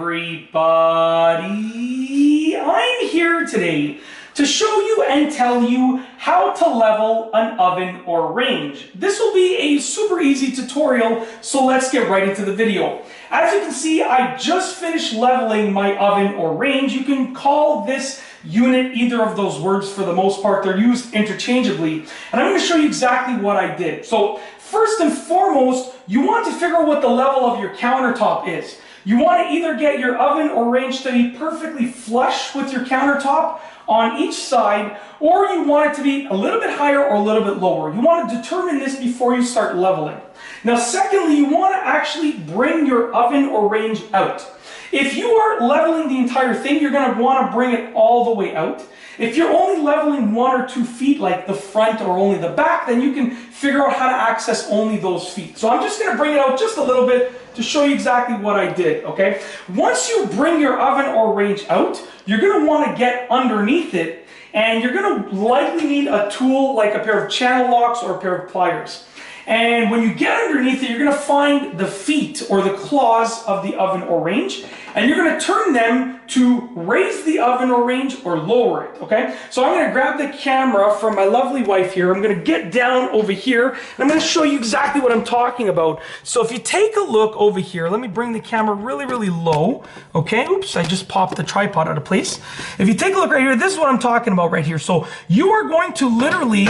everybody! I'm here today to show you and tell you how to level an oven or range. This will be a super easy tutorial, so let's get right into the video. As you can see, I just finished leveling my oven or range. You can call this unit either of those words for the most part. They're used interchangeably. And I'm going to show you exactly what I did. So first and foremost, you want to figure out what the level of your countertop is. You want to either get your oven or range to be perfectly flush with your countertop on each side, or you want it to be a little bit higher or a little bit lower. You want to determine this before you start leveling. Now, secondly, you want to actually bring your oven or range out. If you are leveling the entire thing, you're going to want to bring it all the way out. If you're only leveling 1 or 2 feet, like the front or only the back, then you can figure out how to access only those feet. So I'm just going to bring it out just a little bit to show you exactly what I did, okay? Once you bring your oven or range out, you're going to want to get underneath it, and you're going to likely need a tool like a pair of channel locks or a pair of pliers. And when you get underneath it, you're going to find the feet or the claws of the oven or range, and you're going to turn them to raise the oven or range or lower it, okay? So I'm going to grab the camera from my lovely wife here. I'm going to get down over here, and I'm going to show you exactly what I'm talking about. So if you take a look over here, let me bring the camera really, really low, okay? Oops, I just popped the tripod out of place. If you take a look right here, this is what I'm talking about right here. So you are going to literally,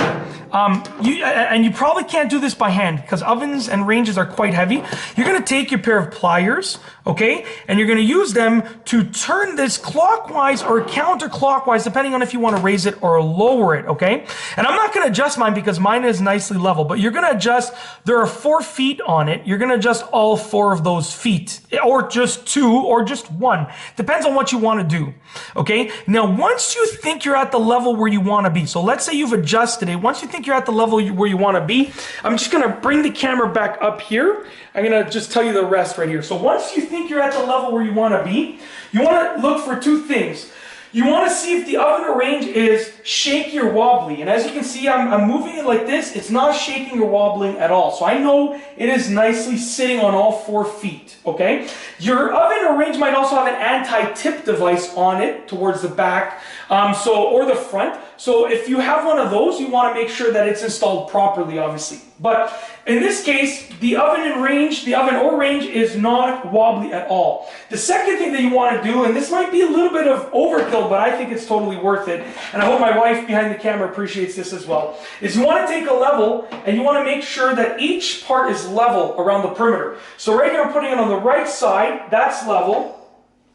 and you probably can't do this by hand because ovens and ranges are quite heavy. You're going to take your pair of pliers, okay, and you're going to use them to turn this clockwise or counterclockwise, depending on if you want to raise it or lower it, okay? And I'm not going to adjust mine because mine is nicely level, but you're going to adjust, there are 4 feet on it. You're going to adjust all 4 of those feet, or just 2, or just 1. Depends on what you want to do, okay? Now, once you think you're at the level where you want to be, so let's say you've adjusted it, once you think you're at the level where you want to be, I'm just going to bring the camera back up here. I'm going to just tell you the rest right here. So once you think you're at the level where you want to be, you want to look for 2 things. You want to see if the oven or range is shaky or wobbly. And as you can see, I'm moving it like this. It's not shaking or wobbling at all. So I know it is nicely sitting on all 4 feet, okay? Your oven or range might also have an anti-tip device on it towards the back, or the front. So if you have one of those, you want to make sure that it's installed properly, obviously. But in this case, the oven or range is not wobbly at all. The second thing that you want to do, and this might be a little bit of overkill, but I think it's totally worth it, and I hope my wife behind the camera appreciates this as well, is you want to take a level and you want to make sure that each part is level around the perimeter. So right here I'm putting it on the right side, that's level.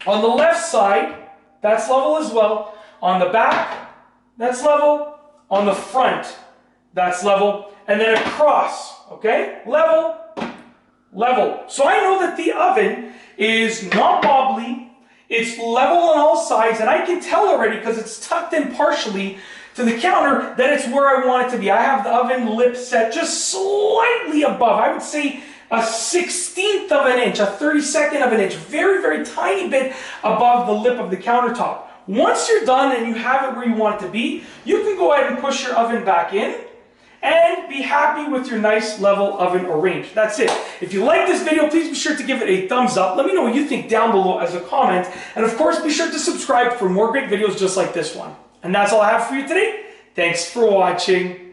On the left side, that's level as well. On the back, that's level. On the front, that's level. And then across, okay? Level, level. So I know that the oven is not wobbly, it's level on all sides, and I can tell already because it's tucked in partially to the counter that it's where I want it to be. I have the oven lip set just slightly above, I would say a 1/16 of an inch, a 32nd of an inch, very, very tiny bit above the lip of the countertop. Once you're done and you have it where you want it to be, you can go ahead and push your oven back in and be happy with your nice level oven or range. That's it. If you like this video, please be sure to give it a thumbs up. Let me know what you think down below as a comment. And of course, be sure to subscribe for more great videos just like this one. And that's all I have for you today. Thanks for watching.